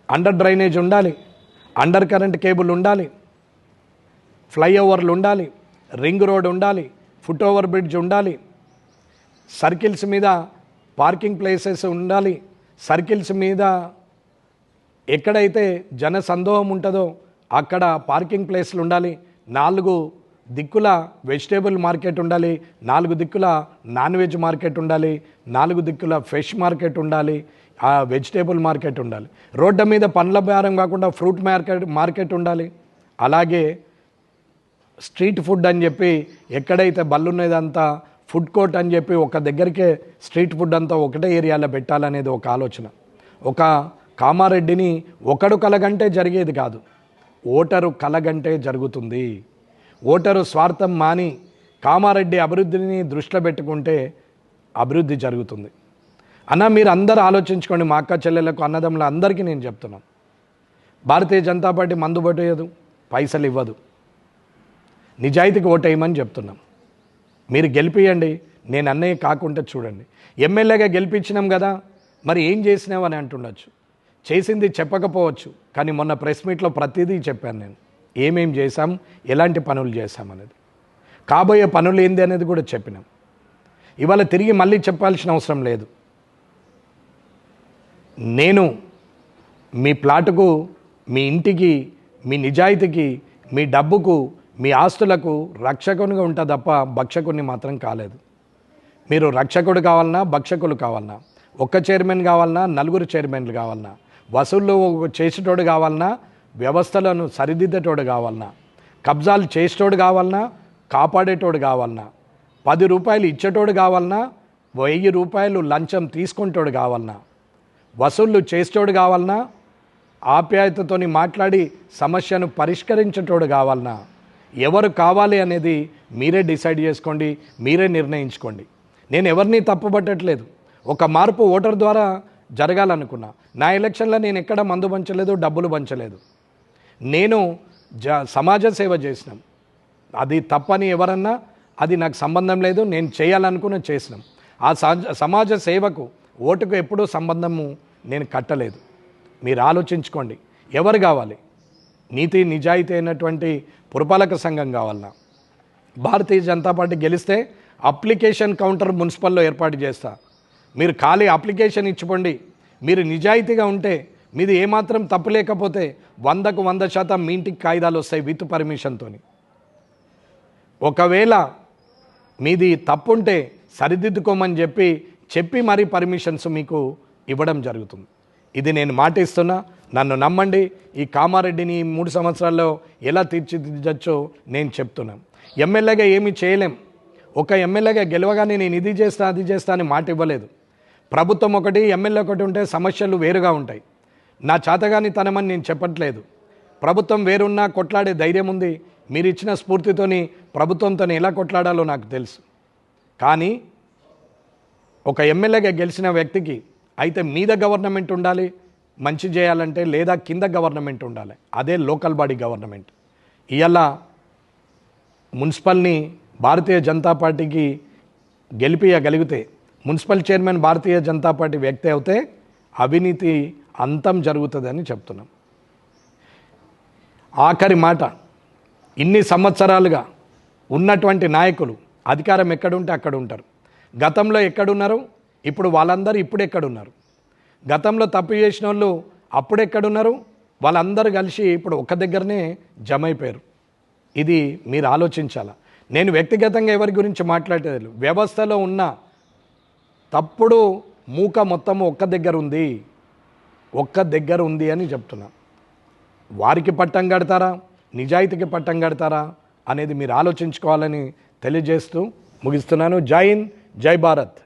Under drainage ఉండాలి, under current cable ఉండాలి, ఫ్లైఓవర్లు ఉండాలి, రింగ్ రోడ్ ఉండాలి, ఫుట్ ఓవర్ బ్రిడ్జ్ ఉండాలి, సర్కిల్స్ మీద పార్కింగ్ ప్లేసెస్ ఉండాలి, సర్కిల్స్ మీద ఎక్కడైతే జన సందోహం ఉంటుందో అక్కడ పార్కింగ్ ప్లేస్లు ఉండాలి, 4 దిక్కుల వెజిటేబుల్ మార్కెట్ ఉండాలి, 4 దిక్కుల నాన్ వెజ్ మార్కెట్ ఉండాలి, 4 దిక్కుల ఫిష్ మార్కెట్ ఉండాలి, ఆ వెజిటేబుల్ మార్కెట్ ఉండాలి, రోడ్డు మీద పండ్ల బేరం కాకుండా ఫ్రూట్ మార్కెట్ ఉండాలి. అలాగే స్ట్రీట్ ఫుడ్ అని చెప్పి ఎక్కడైతే బల్లున్నదంతా ఫుడ్ కోర్ట్ అని చెప్పి ఒక దగ్గరికే స్ట్రీట్ ఫుడ్ అంతా ఒకటే ఏరియాలో పెట్టాలనేది ఒక ఆలోచన. ఒక కామారెడ్డిని ఒకడు కలగంటే జరిగేది కాదు, ఓటరు కలగంటే జరుగుతుంది. ఓటరు స్వార్థం మాని కామారెడ్డి అభివృద్ధిని దృష్టిలో పెట్టుకుంటే అభివృద్ధి జరుగుతుంది. అన్న మీరు అందరూ ఆలోచించుకోండి, మా అక్క చెల్లెలకు అన్నదమ్ముల అందరికీ నేను చెప్తున్నాను, భారతీయ జనతా పార్టీ మందు పట్టేయదు, పైసలు ఇవ్వదు, నిజాయితీకి ఓటేయమని చెప్తున్నాం. మీరు గెలిపియండి, నేను అన్నయ్య కాకుండా చూడండి. ఎమ్మెల్యేగా గెలిపించినాం కదా, మరి ఏం చేసినావని అంటుండొచ్చు, చేసింది చెప్పకపోవచ్చు, కానీ మొన్న ప్రెస్ మీట్లో ప్రతిదీ చెప్పాను నేను, ఏమేం చేశాం, ఎలాంటి పనులు చేశాం అనేది, కాబోయే పనులు ఏంది అనేది కూడా చెప్పినాం. ఇవాళ తిరిగి మళ్ళీ చెప్పాల్సిన అవసరం లేదు. నేను మీ ప్లాటుకు, మీ ఇంటికి, మీ నిజాయితీకి, మీ డబ్బుకు, మీ ఆస్తులకు రక్షకునిగా ఉంటా తప్ప భక్షకుని మాత్రం కాలేదు. మీరు రక్షకుడు కావాలన్నా, భక్షకులు కావాలన్నా, ఒక్క చైర్మన్ కావాలన్నా, 4 చైర్మన్లు కావాలన్నా, వసూళ్ళు చేసేటోడు కావాలన్నా, వ్యవస్థలను సరిదిద్దేటోడు కావాలన్నా, కబ్జాలు చేసేటోడు కావాలన్నా, కాపాడేటోడు కావాలన్నా, 10 రూపాయలు ఇచ్చేటోడు కావాలన్నా, 1000 రూపాయలు లంచం తీసుకుంటోడు కావాలన్నా, వసూళ్ళు చేసేటోడు కావాలన్నా, ఆప్యాయతతోని మాట్లాడి సమస్యను పరిష్కరించేటోడు కావాలన్నా, ఎవరు కావాలి అనేది మీరే డిసైడ్ చేసుకోండి, మీరే నిర్ణయించుకోండి. నేను ఎవరిని తప్పుపట్టట్లేదు. ఒక మార్పు ఓటర్ ద్వారా జరగాలనుకున్నా. నా ఎలక్షన్లో నేను ఎక్కడ మందు పంచలేదు, డబ్బులు పంచలేదు. నేను సమాజ సేవ చేసినాం. అది తప్పని ఎవరన్నా అది నాకు సంబంధం లేదు, నేను చేయాలనుకున్న చేసినాం. ఆ సమాజ సేవకు ఓటుకు ఎప్పుడూ సంబంధము నేను కట్టలేదు. మీరు ఆలోచించుకోండి, ఎవరు కావాలి? నీతి నిజాయితీ అయినటువంటి పురపాలక సంఘం కావాలన్నా, భారతీయ జనతా పార్టీ గెలిస్తే అప్లికేషన్ కౌంటర్ మున్సిపల్లో ఏర్పాటు చేస్తా. మీరు ఖాళీ అప్లికేషన్ ఇచ్చిపోండి. మీరు నిజాయితీగా ఉంటే, మీది ఏమాత్రం తప్పు లేకపోతే 100కు 100% మీ ఇంటికి కాయిదాలు వస్తాయి విత్ పర్మిషన్తో. ఒకవేళ మీది తప్పుంటే సరిదిద్దుకోమని చెప్పి మరీ పర్మిషన్స్ మీకు ఇవ్వడం జరుగుతుంది. ఇది నేను మాట ఇస్తున్నా, నన్ను నమ్మండి. ఈ కామారెడ్డిని 3 సంవత్సరాల్లో ఎలా తీర్చిదిద్దచ్చో నేను చెప్తున్నాను. ఎమ్మెల్యేగా ఏమీ చేయలేం. ఒక ఎమ్మెల్యేగా గెలవగానే నేను ఇది చేస్తా అది చేస్తా అని మాట ఇవ్వలేదు. ప్రభుత్వం ఒకటి, ఎమ్మెల్యే ఒకటి ఉంటే సమస్యలు వేరుగా ఉంటాయి. నా చేతగాని తనమని నేను చెప్పట్లేదు. ప్రభుత్వం వేరున్నా కొట్లాడే ధైర్యం ఉంది. మీరు ఇచ్చిన స్ఫూర్తితోని ప్రభుత్వంతో ఎలా కొట్లాడాలో నాకు తెలుసు. కానీ ఒక ఎమ్మెల్యేగా గెలిచిన వ్యక్తికి అయితే మీద గవర్నమెంట్ ఉండాలి మంచి చేయాలంటే, లేదా కింద గవర్నమెంట్ ఉండాలి. అదే లోకల్ బాడీ గవర్నమెంట్. ఇవాళ మున్సిపల్ని భారతీయ జనతా పార్టీకి గెలిపియగలిగితే, municipal chairman Bharatiya Janata party వ్యక్తి అవుతే అవినీతి అంతం జరుగుతుందని చెప్తున్నాం. ఆఖరి మాట, ఇన్ని సంవత్సరాలుగా ఉన్నటువంటి నాయకులు అధికారం ఎక్కడుంటే అక్కడ ఉంటారు. గతంలో ఎక్కడున్నారు, ఇప్పుడు వాళ్ళందరూ ఇప్పుడు ఎక్కడున్నారు? గతంలో తప్పు చేసిన వాళ్ళు అప్పుడెక్కడున్నారు? వాళ్ళందరూ కలిసి ఇప్పుడు ఒక దగ్గరనే జమ అయిపోయారు. ఇది మీరు ఆలోచించాలా. నేను వ్యక్తిగతంగా ఎవరి గురించి మాట్లాడేది, వ్యవస్థలో ఉన్న తప్పుడు మూక మొత్తం ఒక్క దగ్గర ఉంది అని చెప్తున్నా. వారికి పట్టం కడతారా, నిజాయితీకి పట్టం కడతారా అనేది మీరు ఆలోచించుకోవాలని తెలియజేస్తూ ముగిస్తున్నాను. జై హింద్, జై భారత్.